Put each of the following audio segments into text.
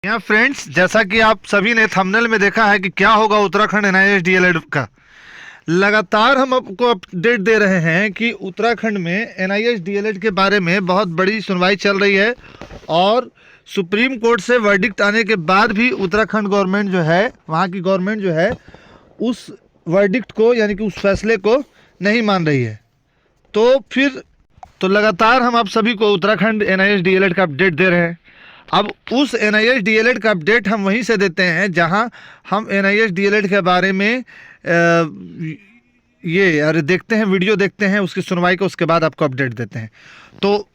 यहाँ फ्रेंड्स, जैसा कि आप सभी ने थंबनेल में देखा है कि क्या होगा उत्तराखंड एनआईएस डीएलएड का। लगातार हम आपको अपडेट दे रहे हैं कि उत्तराखंड में एनआईएस डीएलएड के बारे में बहुत बड़ी सुनवाई चल रही है और सुप्रीम कोर्ट से वर्डिक्ट आने के बाद भी उत्तराखंड गवर्नमेंट जो है, वहाँ की गवर्नमेंट जो है, उस वर्डिक्ट को यानी कि उस फैसले को नहीं मान रही है। तो लगातार हम आप सभी को उत्तराखंड एनआईएस डीएलएड का अपडेट दे रहे हैं। अब उस एनआईएस डीएलएड का अपडेट हम वहीं से देते हैं जहां हम एनआईएस डीएलएड के बारे में देखते हैं, वीडियो देखते हैं उसकी सुनवाई को, उसके बाद आपको अपडेट देते हैं। तो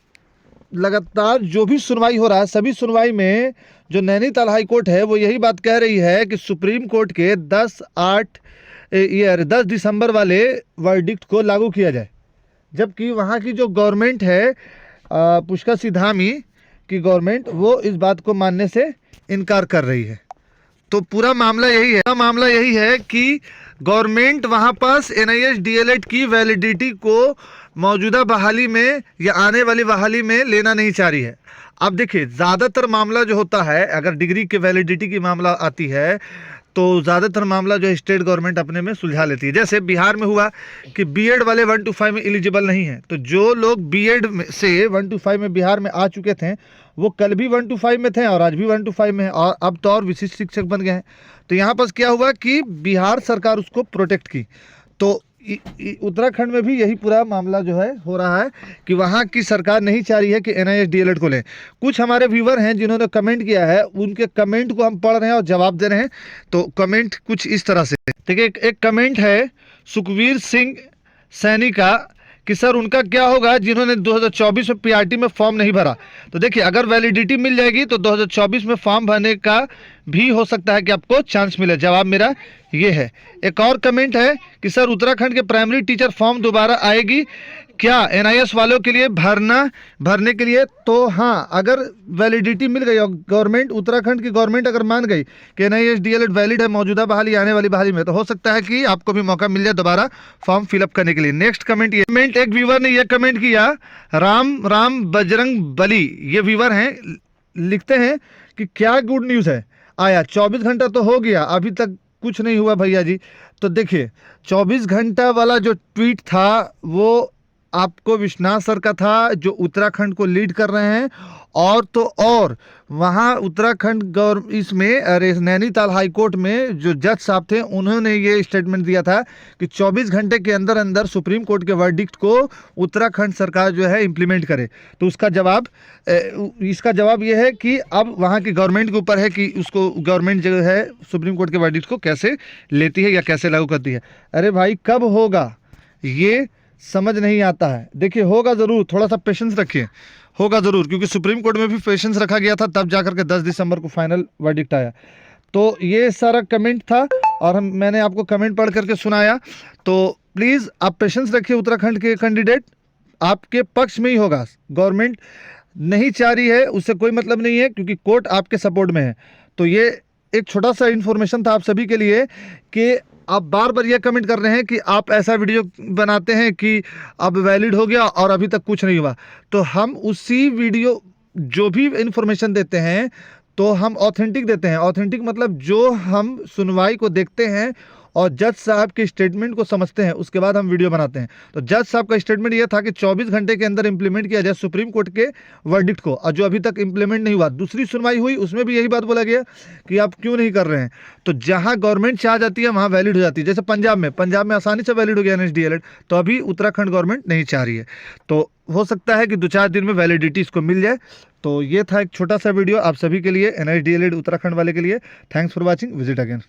लगातार जो भी सुनवाई हो रहा है, सभी सुनवाई में जो नैनीताल हाई कोर्ट है वो यही बात कह रही है कि सुप्रीम कोर्ट के 10 दिसंबर वाले वर्डिक्ट को लागू किया जाए, जबकि वहाँ की जो गवर्नमेंट है, पुष्कर सिंह धामी की गवर्नमेंट, वो इस बात को मानने से इनकार कर रही है। तो पूरा मामला यही है कि गवर्नमेंट वहाँ पास एनआईएस डीएलएड की वैलिडिटी को मौजूदा बहाली में या आने वाली बहाली में लेना नहीं चाह रही है। अब देखिए, ज़्यादातर मामला जो होता है, अगर डिग्री के वैलिडिटी की मामला आती है तो ज़्यादातर मामला जो है स्टेट गवर्नमेंट अपने में सुलझा लेती है। जैसे बिहार में हुआ कि बीएड वाले 1 to 5 में एलिजिबल नहीं है, तो जो लोग बीएड से 1 to 5 में बिहार में आ चुके थे वो कल भी 1 to 5 में थे और आज भी 1 to 5 में है, और अब तो और विशिष्ट शिक्षक बन गए हैं। तो यहाँ पर क्या हुआ कि बिहार सरकार उसको प्रोटेक्ट की। तो उत्तराखंड में भी यही पूरा मामला जो है हो रहा है कि वहाँ की सरकार नहीं चाह रही है कि एनआईएस डीएलएड को लें। कुछ हमारे व्यूवर हैं जिन्होंने कमेंट किया है, उनके कमेंट को हम पढ़ रहे हैं और जवाब दे रहे हैं। तो कमेंट कुछ इस तरह से, देखिए, एक कमेंट है सुखवीर सिंह सैनी का कि सर उनका क्या होगा जिन्होंने 2024 में पीआरटी में फॉर्म नहीं भरा। तो देखिए, अगर वैलिडिटी मिल जाएगी तो 2024 में फॉर्म भरने का भी हो सकता है कि आपको चांस मिले। जवाब मेरा ये है। एक और कमेंट है कि सर उत्तराखंड के प्राइमरी टीचर फॉर्म दोबारा आएगी क्या एनआईएस वालों के लिए भरने के लिए? तो हाँ, अगर वैलिडिटी मिल गई और गवर्नमेंट, उत्तराखंड की गवर्नमेंट अगर मान गई कि एनआईएस डीएलएड वैलिड है मौजूदा बहाली आने वाली बहाली में, तो हो सकता है कि आपको भी मौका मिल जाए दोबारा फॉर्म फिलअप करने के लिए। नेक्स्ट कमेंट, एक व्यूवर ने यह कमेंट किया, राम बजरंग बली, ये व्यूवर हैं, लिखते हैं कि क्या गुड न्यूज़ है आया, 24 घंटा तो हो गया, अभी तक कुछ नहीं हुआ भैया जी। तो देखिए, 24 घंटा वाला जो ट्वीट था वो आपको विश्वनाथ सर का था, जो उत्तराखंड को लीड कर रहे हैं। और वहाँ उत्तराखंड इसमें नैनीताल हाई कोर्ट में जो जज साहब थे, उन्होंने ये स्टेटमेंट दिया था कि 24 घंटे के अंदर अंदर सुप्रीम कोर्ट के वर्डिक्ट को उत्तराखंड सरकार जो है इम्प्लीमेंट करे। तो इसका जवाब ये है कि अब वहाँ की गवर्नमेंट के ऊपर है कि उसको गवर्नमेंट जो है सुप्रीम कोर्ट के वर्डिक्ट को कैसे लेती है या कैसे लागू करती है। अरे भाई, कब होगा ये समझ नहीं आता है। देखिए, होगा ज़रूर, थोड़ा सा पेशेंस रखिए, होगा ज़रूर, क्योंकि सुप्रीम कोर्ट में भी पेशेंस रखा गया था, तब जाकर के 10 दिसंबर को फाइनल वर्डिक्ट आया। तो ये सारा कमेंट था और मैंने आपको कमेंट पढ़ करके सुनाया। तो प्लीज़ आप पेशेंस रखिए, उत्तराखंड के कैंडिडेट आपके पक्ष में ही होगा। गवर्नमेंट नहीं चाह रही है, उससे कोई मतलब नहीं है, क्योंकि कोर्ट आपके सपोर्ट में है। तो ये एक छोटा सा इन्फॉर्मेशन था आप सभी के लिए कि आप बार बार ये कमेंट कर रहे हैं कि आप ऐसा वीडियो बनाते हैं कि अब वैलिड हो गया और अभी तक कुछ नहीं हुआ। तो हम उसी वीडियो, जो भी इन्फॉर्मेशन देते हैं, तो हम ऑथेंटिक देते हैं। ऑथेंटिक मतलब जो हम सुनवाई को देखते हैं और जज साहब के स्टेटमेंट को समझते हैं, उसके बाद हम वीडियो बनाते हैं। तो जज साहब का स्टेटमेंट ये था कि 24 घंटे के अंदर इंप्लीमेंट किया जाए सुप्रीम कोर्ट के वर्डिक्ट को, और जो अभी तक इंप्लीमेंट नहीं हुआ। दूसरी सुनवाई हुई, उसमें भी यही बात बोला गया कि आप क्यों नहीं कर रहे हैं। तो जहां गवर्नमेंट चाह जाती है वहां वैलिड हो जाती है। जैसे पंजाब में आसानी से वैलिड हो गया एनआईएस डीएलएड, तो अभी उत्तराखंड गवर्नमेंट नहीं चाह रही है। तो हो सकता है कि 2-4 दिन में वैलिडिटी इसको मिल जाए। तो ये था एक छोटा सा वीडियो आप सभी के लिए, एनआईएस डीएलएड उत्तराखंड वाले के लिए। Thanks for watching, visit again.